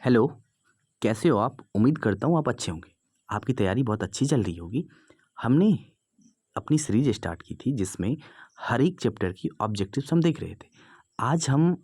Hello, कैसे हो आप? उम्मीद करता हूँ आप अच्छे होंगे। आपकी तैयारी बहुत अच्छी चल रही होगी। हमने अपनी सीरीज स्टार्ट की थी जिसमें हर एक चैप्टर की ऑब्जेक्टिव्स हम देख रहे थे। आज हम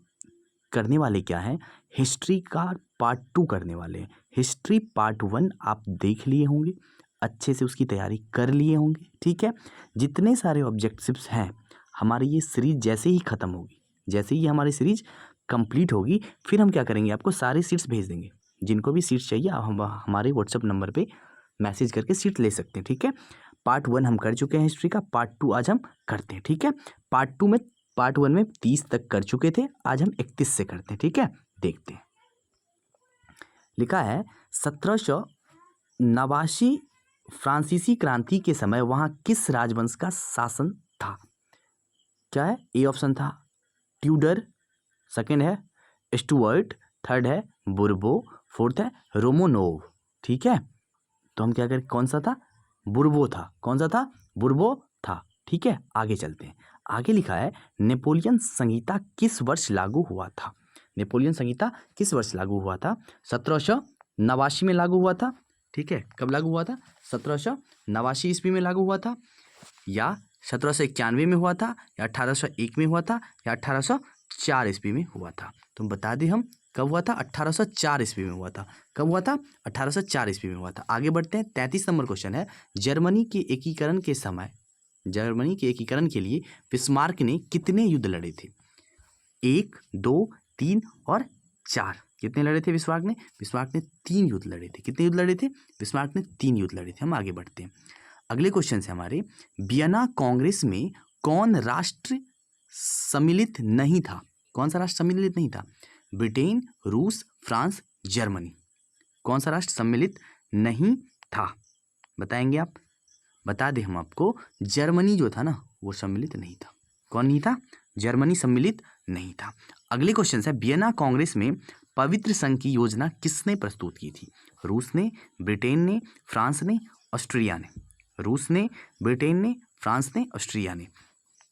करने वाले क्या हैं? हिस्ट्री का पार्ट 2 करने वाले हैं। हिस्ट्री पार्ट 1 आप देख लिए होंगे, अच्छे से उसकी तैयारी कर लिए होंगे, ठीक है? जितने सारे ऑब्जेक्टिव्स हैं, हमारी ये सीरीज जैसे ही ख़त्म होगी, जैसे ही हमारी सीरीज कंप्लीट होगी, फिर हम क्या करेंगे, आपको सारी सीट्स भेज देंगे। जिनको भी सीट्स चाहिए आप हमारे व्हाट्सएप नंबर पे मैसेज करके सीट ले सकते हैं, ठीक है? पार्ट 1 हम कर चुके हैं हिस्ट्री का, पार्ट 2 आज हम करते हैं, ठीक है? पार्ट 1 में 30 तक कर चुके थे, आज हम 31 से करते हैं, ठीक है? देखते हैं। लिखा है 1789 फ्रांसीसी क्रांति के समय वहां किस राजवंश का शासन था? क्या है? ए ऑप्शन था ट्यूडर, सेकंड है स्टुअर्ट, थर्ड है बुर्बो, फोर्थ है रोमनोव, ठीक है? तो हम क्या करें, कौन सा था? बुर्बो था। कौन सा था? बुर्बो था, ठीक है? आगे चलते हैं। आगे लिखा है नेपोलियन संहिता किस वर्ष लागू हुआ था? नेपोलियन संहिता किस वर्ष लागू हुआ था? 1789 में लागू हुआ था, ठीक है? कब लागू हुआ था? 1789 ईस्वी में लागू हुआ था, या 1791 में हुआ था, या 1801 में हुआ था, या 1804 ईस्वी में हुआ था? तो बता दें हम कब हुआ था? 1804 ईस्वी में हुआ था। कब हुआ था? 1804 ईस्वी में हुआ था। आगे बढ़ते हैं। 33 नंबर क्वेश्चन है, जर्मनी के एकीकरण के समय, जर्मनी के एकीकरण के लिए बिस्मार्क ने कितने युद्ध लड़े थे? 1, 2, 3 और 4। कितने लड़े थे बिस्मार्क ने? बिस्मार्क ने 3 युद्ध लड़े थे। कितने युद्ध लड़े थे? बिस्मार्क ने 3 युद्ध लड़े थे। हम आगे बढ़ते हैं। अगले क्वेश्चन से हमारे, वियना कांग्रेस में कौन राष्ट्र सम्मिलित नहीं था? कौन सा राष्ट्र सम्मिलित नहीं था? ब्रिटेन, रूस, फ्रांस, जर्मनी। कौन सा राष्ट्र सम्मिलित नहीं था? बताएंगे आप? बता दें हम आपको, जर्मनी जो था ना वो सम्मिलित नहीं था। कौन नहीं था? जर्मनी सम्मिलित नहीं था। अगले क्वेश्चन है, वियना कांग्रेस में पवित्र संघ की योजना किसने प्रस्तुत की थी? रूस ने, ब्रिटेन ने, फ्रांस ने, ऑस्ट्रिया ने। रूस ने, ब्रिटेन ने, फ्रांस ने, ऑस्ट्रिया ने।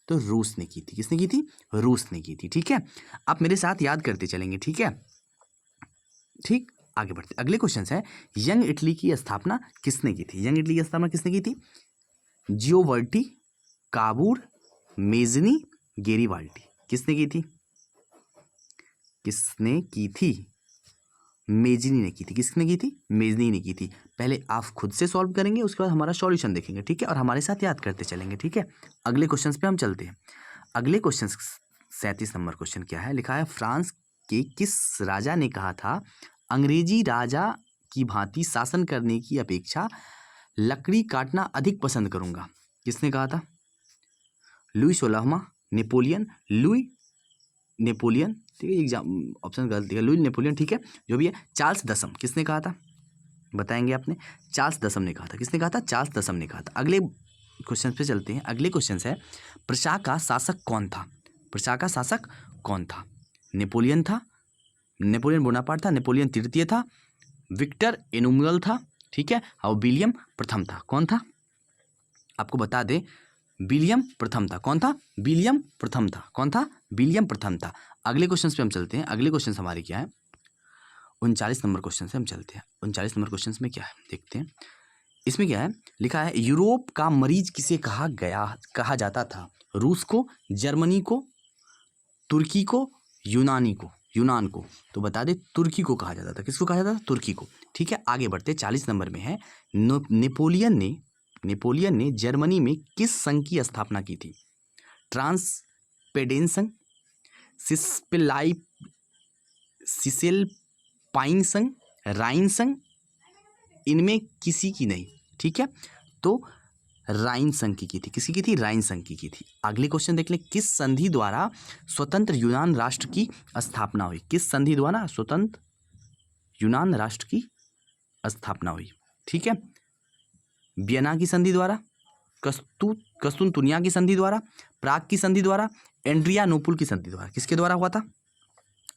तो रूस ने की थी। किसने की थी? रूस ने की थी, ठीक है? आप मेरे साथ याद करते चलेंगे, ठीक है? ठीक, आगे बढ़ते। अगले क्वेश्चन है, यंग इटली की स्थापना किसने की थी? यंग इटली की स्थापना किसने की थी? जियोवर्टी, काबूर, मेजनी, गेरीवाल्डी। किसने की थी? किसने की थी? मेजनी ने की थी। किसने की थी? मेजनी ने की थी। पहले आप खुद से सॉल्व करेंगे, उसके बाद हमारा सॉल्यूशन देखेंगे, ठीक है? और हमारे साथ याद करते चलेंगे, ठीक है? अगले क्वेश्चन पे हम चलते हैं। अगले क्वेश्चन 37 नंबर क्वेश्चन क्या है? लिखा है, फ्रांस के किस राजा ने कहा था, अंग्रेजी राजा की भांति शासन करने की अपेक्षा लकड़ी काटना अधिक पसंद करूंगा? किसने कहा था? लुई 16वां, नेपोलियन, लुई नेपोलियन, ठीक है? एग्जाम ऑप्शन गलत है, लुई नेपोलियन, ठीक है? जो भी है। चार्ल्स दसम किसने कहा था? बताएंगे आपने? चार्ल्स दसम ने कहा था। किसने कहा था? चार्ल्स दसम ने कहा था। अगले क्वेश्चन पे चलते हैं। अगले क्वेश्चन है, प्रशा का शासक कौन था? प्रशा का शासक कौन था? नेपोलियन था, नेपोलियन बोनापार्ट था, नेपोलियन तृतीय था, विक्टर एनुमुअल था, ठीक है? और विलियम प्रथम था। कौन था? आपको बता दें, विलियम प्रथम था। कौन था? विलियम प्रथम था। कौन था? विलियम प्रथम था। अगले क्वेश्चन पे हम चलते हैं। अगले क्वेश्चन हमारे क्या है? 39 नंबर क्वेश्चन से हम चलते हैं। 39 नंबर क्वेश्चन में क्या है देखते हैं। इसमें क्या है? लिखा है, यूरोप का मरीज किसे कहा जाता था? रूस को, जर्मनी को, तुर्की को, यूनान को। तो बता दे, तुर्की को कहा जाता था। किसको कहा जाता था? तुर्की को, ठीक है? आगे बढ़ते। 40 नंबर में है, नेपोलियन ने जर्मनी में किस संघ की स्थापना की थी? ट्रांसपेडेन संघ, सिसेलपाइन संघ, राइन संघ, इनमें किसी की नहीं, ठीक है? तो राइन संघ की थी। किसकी की थी? राइन संघ की थी। अगले क्वेश्चन देख ले, किस संधि द्वारा स्वतंत्र यूनान राष्ट्र की स्थापना हुई? किस संधि द्वारा स्वतंत्र यूनान राष्ट्र की स्थापना हुई? ठीक है? वियना की संधि द्वारा, कस्तूनतुनिया की संधि द्वारा, प्राग की संधि द्वारा, एड्रियानोपुल की संधि द्वारा। किसके द्वारा हुआ था?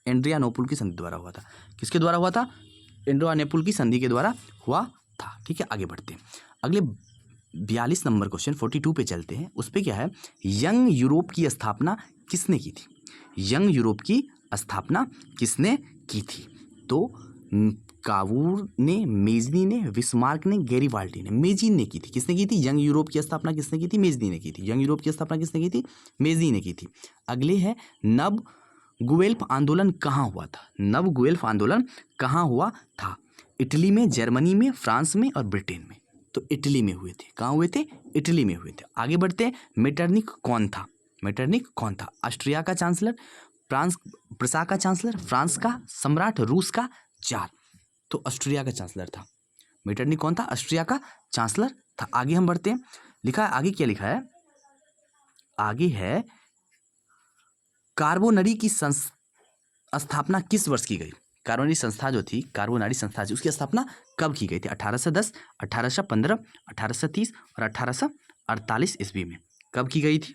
एड्रियानोपुल की संधि द्वारा हुआ था। किसके द्वारा हुआ था? एड्रियानोपुल की संधि के द्वारा हुआ था, ठीक है? आगे बढ़ते हैं। अगले 42 नंबर क्वेश्चन 42 पे चलते हैं। उस पे क्या है? यंग यूरोप की स्थापना किसने की थी? यंग यूरोप की स्थापना किसने की थी? तो कावूर ने, मेजनी ने, बिस्मार्क ने, गैरीबाल्डी ने। मेजनी ने की थी, किसने की थी? यंग यूरोप की स्थापना किसने की थी? मेजनी ने की थी। यंग यूरोप की स्थापना किसने की थी? मेजनी ने की थी। अगले है नव गुएल्फ आंदोलन कहाँ हुआ था? नव गुएल्फ आंदोलन कहाँ हुआ था? इटली में, जर्मनी में, फ्रांस में और ब्रिटेन में। तो इटली में हुए थे। कहाँ हुए थे? इटली में हुए थे। आगे बढ़ते हैं। मेटरनिक कौन था? मेटरनिक कौन था? ऑस्ट्रिया का चांसलर, फ्रांस प्रसा का चांसलर, फ्रांस का सम्राट, रूस का जार। तो ऑस्ट्रिया का चांसलर था। मेटरनिक कौन था? ऑस्ट्रिया का चांसलर था। आगे हम बढ़ते हैं। लिखा है, आगे क्या लिखा है? आगे है कार्बोनरी की स्थापना किस वर्ष की गई? कार्बोनरी संस्था जो थी, कार्बोनरी संस्था थी, उसकी स्थापना कब की गई थी? 1810, 1815, 1830 और 1848 ईस्वी में। कब की गई थी?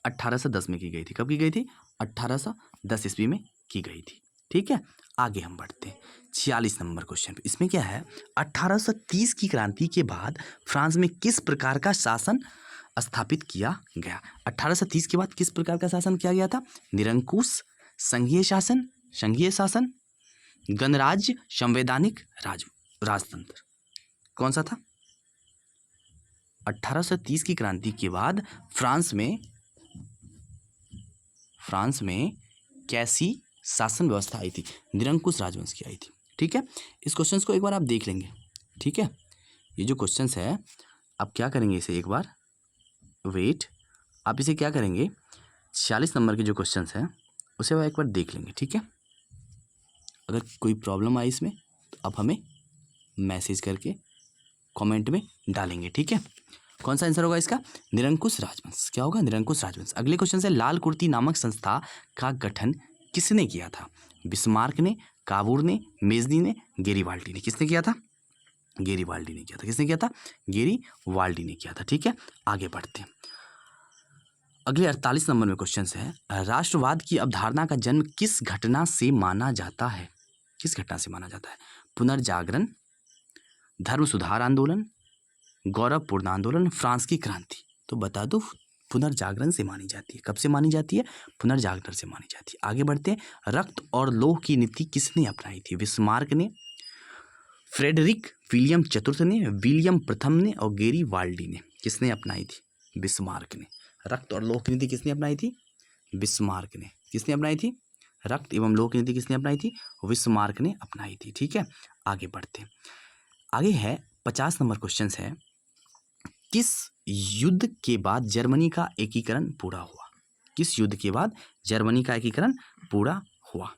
1810 में की गई थी। कब की गई थी? 1810 ईस्वी में की गई थी। ठीक है, आगे हम बढ़ते हैं 46 नंबर क्वेश्चन पे। इसमें क्या है? 1830 की क्रांति के बाद फ्रांस में किस प्रकार का शासन स्थापित किया गया? 1830 के बाद किस प्रकार का शासन किया गया था? निरंकुश, संघीय शासन, संघीय शासन, गणराज्य, संवैधानिक राजतंत्र। कौन सा था? 1830 की क्रांति के बाद फ्रांस में कैसी शासन व्यवस्था आई थी? निरंकुश राजवंश की आई थी। ठीक है, इस क्वेश्चन को एक बार आप देख लेंगे। ठीक है, ये जो क्वेश्चन है, आप क्या करेंगे? इसे एक बार वेट, आप इसे क्या करेंगे? 46 नंबर के जो क्वेश्चन हैं उसे आप एक बार देख लेंगे। ठीक है, अगर कोई प्रॉब्लम आई इसमें तो आप हमें मैसेज करके कमेंट में डालेंगे। ठीक है, कौन सा आंसर होगा इसका? निरंकुश राजवंश। क्या होगा? निरंकुश राजवंश। अगले क्वेश्चन से, लाल कुर्ती नामक संस्था का गठन किसने किया था? बिस्मार्क ने, कावूर ने, मेजनी ने, गैरीबाल्डी ने। किसने किया था? गैरीबाल्डी ने किया था। किसने किया था? गैरीबाल्डी ने किया था। ठीक है, आगे बढ़ते हैं। अगले 48 नंबर में क्वेश्चन है, राष्ट्रवाद की अवधारणा का जन्म किस घटना से माना जाता है? किस घटना से माना जाता है? पुनर्जागरण, धर्म सुधार आंदोलन, गौरवपूर्ण आंदोलन, फ्रांस की क्रांति। तो बता दो, पुनर्जागरण से मानी जाती है। कब से मानी जाती है? पुनर्जागरण से मानी जाती है। आगे बढ़ते हैं। रक्त और लोह की नीति किसने अपनाई थी? बिस्मार्क ने, फ्रेडरिक विलियम चतुर्थ ने, विलियम प्रथम ने और गैरीबाल्डी ने। किसने अपनाई थी? बिस्मार्क ने। रक्त और लोह की नीति किसने अपनाई थी? बिस्मार्क ने। किसने अपनाई थी? रक्त एवं लोह की नीति किसने अपनाई थी? बिस्मार्क ने अपनाई थी। ठीक है, आगे बढ़ते हैं। आगे है 50 नंबर क्वेश्चन है, किस युद्ध के बाद जर्मनी का एकीकरण पूरा हुआ? किस युद्ध के बाद जर्मनी का एकीकरण पूरा हुआ?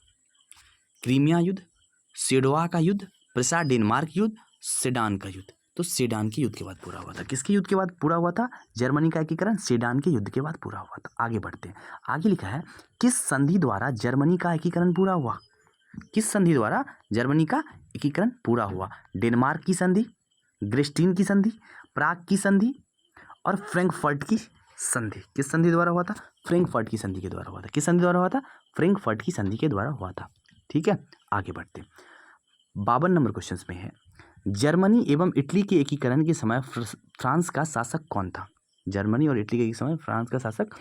क्रीमिया युद्ध, सेडोवा का युद्ध, प्रसा डेनमार्क युद्ध, सेडान का युद्ध। तो सेडान के युद्ध के बाद पूरा हुआ था। किसके युद्ध के बाद पूरा हुआ था जर्मनी का एकीकरण? सेडान के युद्ध के बाद पूरा हुआ था। आगे बढ़ते हैं। आगे लिखा है, किस संधि द्वारा जर्मनी का एकीकरण पूरा हुआ? किस संधि द्वारा जर्मनी का एकीकरण पूरा हुआ? डेनमार्क की संधि, ग्रेस्टीन की संधि, प्राग की संधि और फ्रैंकफर्ट की संधि। किस संधि द्वारा हुआ था? फ्रैंकफर्ट की संधि के द्वारा हुआ था। किस संधि द्वारा हुआ था? फ्रैंकफर्ट की संधि के द्वारा हुआ था। ठीक है, आगे बढ़ते हैं। 52 नंबर क्वेश्चन में है, जर्मनी एवं इटली के एकीकरण के समय फ्रांस का शासक कौन था? जर्मनी और इटली के समय फ्रांस का शासक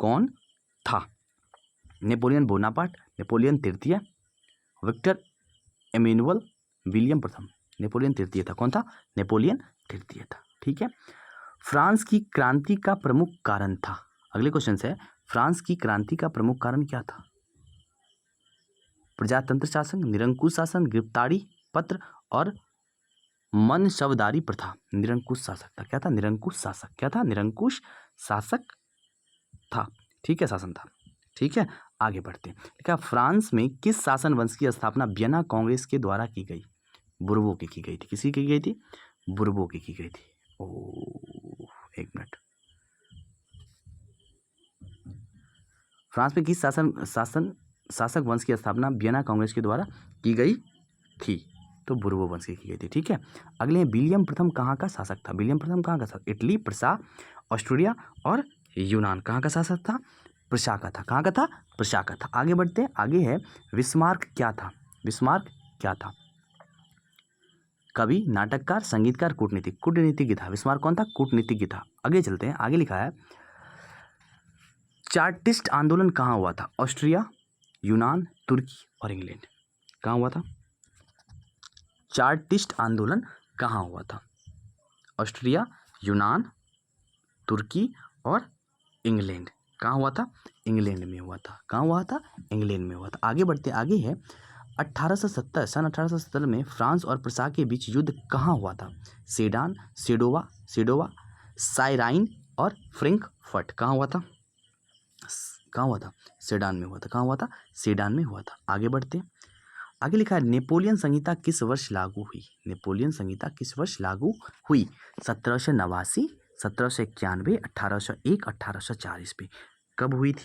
कौन था? नेपोलियन बोनापार्ट, नेपोलियन तृतीय, विक्टर एमेनुअल, विलियम प्रथम। नेपोलियन तृतीय था। कौन था? नेपोलियन तृतीय था। ठीक है, फ्रांस की क्रांति का प्रमुख कारण था। अगले क्वेश्चन है, फ्रांस की क्रांति का प्रमुख कारण क्या था? प्रजातंत्र शासन, निरंकुश शासन, गिरफ्तारी पत्र और मनशवदारी प्रथा। निरंकुश शासक था। क्या था? निरंकुश शासक। क्या था? निरंकुश शासक था। ठीक है, शासन था। ठीक है, आगे बढ़ते हैं। क्या फ्रांस में किस शासन वंश की स्थापना वियना कांग्रेस के द्वारा की गई? बुर्बो की गई थी। किसी की गई थी? बुर्बो की गई थी। ओह, एक मिनट। फ्रांस में किस शासक वंश की स्थापना वियना कांग्रेस के द्वारा की गई थी? तो बुर्बो वंश की गई थी। ठीक है, अगले विलियम प्रथम कहाँ का शासक था? विलियम प्रथम कहाँ का शासक? इटली, प्रसा, ऑस्ट्रिया और यूनान। कहाँ का शासक था? प्रसा का था। कहाँ का था? प्रसा का था। आगे बढ़ते हैं। आगे है, बिस्मार्क क्या था? बिस्मार्क क्या था? कवि, नाटककार, संगीतकार, कूटनीतिक। कूटनीतिज्ञ था। बिस्मार्क कौन था? कूटनीतिज्ञ था। आगे चलते हैं। आगे लिखा है, चार्टिस्ट आंदोलन कहाँ हुआ था? ऑस्ट्रिया, यूनान, तुर्की और इंग्लैंड। कहाँ हुआ था? चार्टिस्ट आंदोलन कहाँ हुआ था? ऑस्ट्रिया, यूनान, तुर्की और इंग्लैंड। कहाँ हुआ था? इंग्लैंड में हुआ था। कहाँ हुआ था? इंग्लैंड में हुआ था। आगे बढ़ते आगे है 1870 सन 1870 में फ्रांस और प्रसा के बीच युद्ध कहाँ हुआ था? सेडान, सेडोवा, साइराइन और फ्रैंकफर्ट। कहाँ हुआ था? कहाँ हुआ था? सेडान में हुआ था। कहाँ हुआ था? सेडान में हुआ था। आगे बढ़ते हैं। आगे लिखा है नेपोलियन संहिता किस वर्ष लागू हुई? नेपोलियन संहिता किस वर्ष लागू हुई? 1789, 1791, 1801, 1804 ईस्वी। कब हुई थी?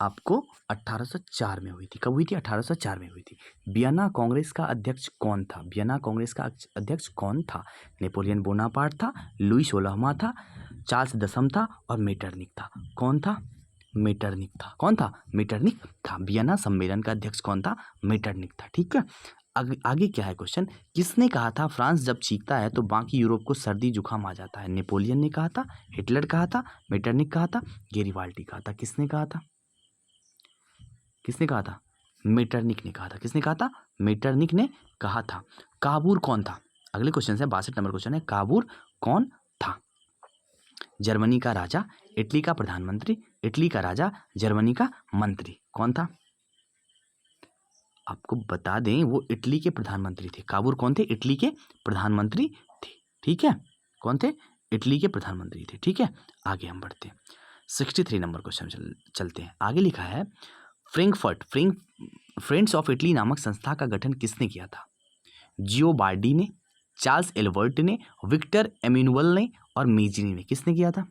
आपको 1804 में हुई थी। कब हुई थी? 1804 में हुई थी। वियना कांग्रेस का अध्यक्ष कौन था? वियना कांग्रेस का अध्यक्ष कौन था? नेपोलियन बोनापार्ट था, लुई 16वां था, चार्ल्स 10 था और मेटरनिक था। कौन था? मेटरनिक था। कौन था? मेटरनिक था। वियना सम्मेलन का अध्यक्ष कौन था? मेटरनिक था। ठीक है। आगे क्या है क्वेश्चन? किसने कहा था फ्रांस जब चीखता है तो बाकी यूरोप को सर्दी जुकाम आ जाता है? नेपोलियन ने कहा था, हिटलर कहा था, मेटरनिक कहा था, गेरिबाल्डी कहा था। किसने कहा था? किसने कहा था? मेटरनिक ने कहा था। किसने कहा था? मेटरनिक ने कहा था। काबूर कौन था? अगले क्वेश्चन से 62 नंबर क्वेश्चन है। काबूर कौन था? जर्मनी का राजा, इटली का प्रधानमंत्री, इटली का राजा, जर्मनी का मंत्री। कौन था? आपको बता दें वो इटली के प्रधानमंत्री थे। काबूर कौन थे? इटली के प्रधानमंत्री थे। ठीक है। कौन थे? इटली के प्रधानमंत्री थे। ठीक है। आगे हम बढ़ते हैं। 63 नंबर क्वेश्चन चलते हैं। आगे लिखा है फ्रेंड्स ऑफ इटली नामक संस्था का गठन किसने किया था? जियोबार्डी ने, चार्ल्स एल्बर्ट ने, विक्टर एम्मानुएल ने और मेजनी ने। किसने किया था?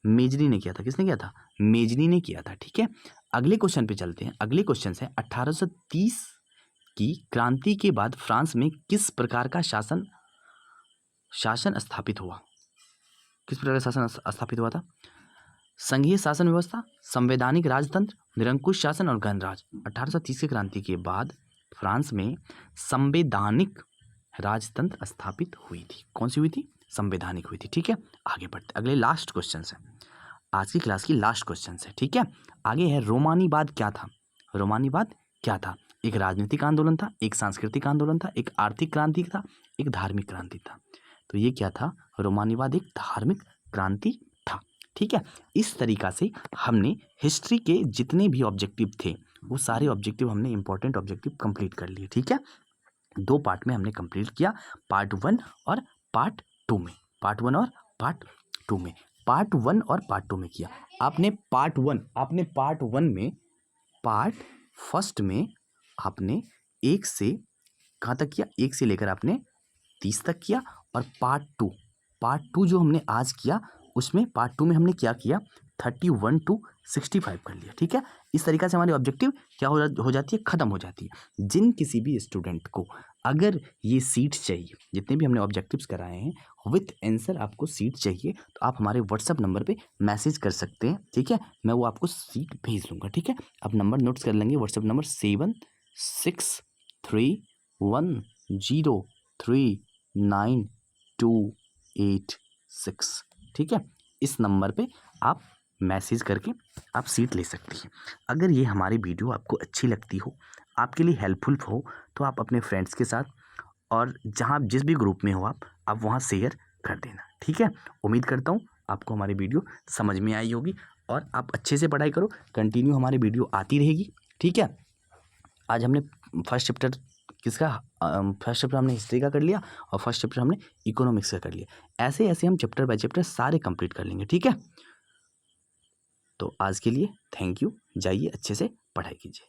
मेजनी ने किया था। किसने किया था? मेजनी ने किया था। ठीक है। अगले क्वेश्चन पे चलते हैं। अगले क्वेश्चन से 1830 की क्रांति के बाद फ्रांस में किस प्रकार का शासन स्थापित हुआ? किस प्रकार का शासन स्थापित हुआ था? संघीय शासन व्यवस्था, संवैधानिक राजतंत्र, निरंकुश शासन और गणराज। 1830 की क्रांति के बाद फ्रांस में संवैधानिक राजतंत्र स्थापित हुई थी। कौन सी हुई थी? संवैधानिक हुई थी। ठीक है। आगे बढ़ते अगले लास्ट क्वेश्चन से। आज की क्लास की लास्ट क्वेश्चन है। ठीक है। आगे है रोमानीवाद क्या था? रोमानीवाद क्या था? एक राजनीतिक आंदोलन था, एक सांस्कृतिक आंदोलन था, एक आर्थिक क्रांति था, एक धार्मिक क्रांति था। तो ये क्या था? रोमानीवाद एक धार्मिक क्रांति था। ठीक है। इस तरीका से हमने हिस्ट्री के जितने भी ऑब्जेक्टिव थे वो सारे ऑब्जेक्टिव हमने इंपॉर्टेंट ऑब्जेक्टिव कंप्लीट कर लिए। ठीक है। 2 पार्ट में हमने कंप्लीट किया, पार्ट 1 और पार्ट 2 में। पार्ट 1 और पार्ट 2 में। पार्ट 1 और पार्ट 2 में किया। आपने पार्ट 1 में पार्ट फर्स्ट में आपने 1 से कहाँ तक किया? 1 से लेकर आपने 30 तक किया। और पार्ट 2 जो हमने आज किया उसमें पार्ट 2 में हमने क्या किया? 31 to 65 कर लिया। ठीक है। इस तरीक़ा से हमारी ऑब्जेक्टिव क्या हो जाती है? ख़त्म हो जाती है। जिन किसी भी स्टूडेंट को अगर ये सीट चाहिए, जितने भी हमने ऑब्जेक्टिव्स कराए हैं विथ आंसर आपको सीट चाहिए तो आप हमारे व्हाट्सअप नंबर पे मैसेज कर सकते हैं। ठीक है। मैं वो आपको सीट भेज दूँगा। ठीक है। आप नंबर नोट्स कर लेंगे। WhatsApp number 7631039286। ठीक है। इस नंबर पे आप मैसेज करके आप सीट ले सकती हैं। अगर ये हमारी वीडियो आपको अच्छी लगती हो, आपके लिए हेल्पफुल हो तो आप अपने फ्रेंड्स के साथ और जहाँ जिस भी ग्रुप में हो आप वहाँ शेयर कर देना। ठीक है। उम्मीद करता हूँ आपको हमारी वीडियो समझ में आई होगी और आप अच्छे से पढ़ाई करो। कंटिन्यू हमारी वीडियो आती रहेगी। ठीक है। आज हमने फर्स्ट चैप्टर फर्स्ट चैप्टर हमने हिस्ट्री का कर लिया और फर्स्ट चैप्टर हमने इकोनॉमिक्स का कर लिया। ऐसे ऐसे हम चैप्टर बाय चैप्टर सारे कंप्लीट कर लेंगे। ठीक है। तो आज के लिए थैंक यू। जाइए अच्छे से पढ़ाई कीजिए।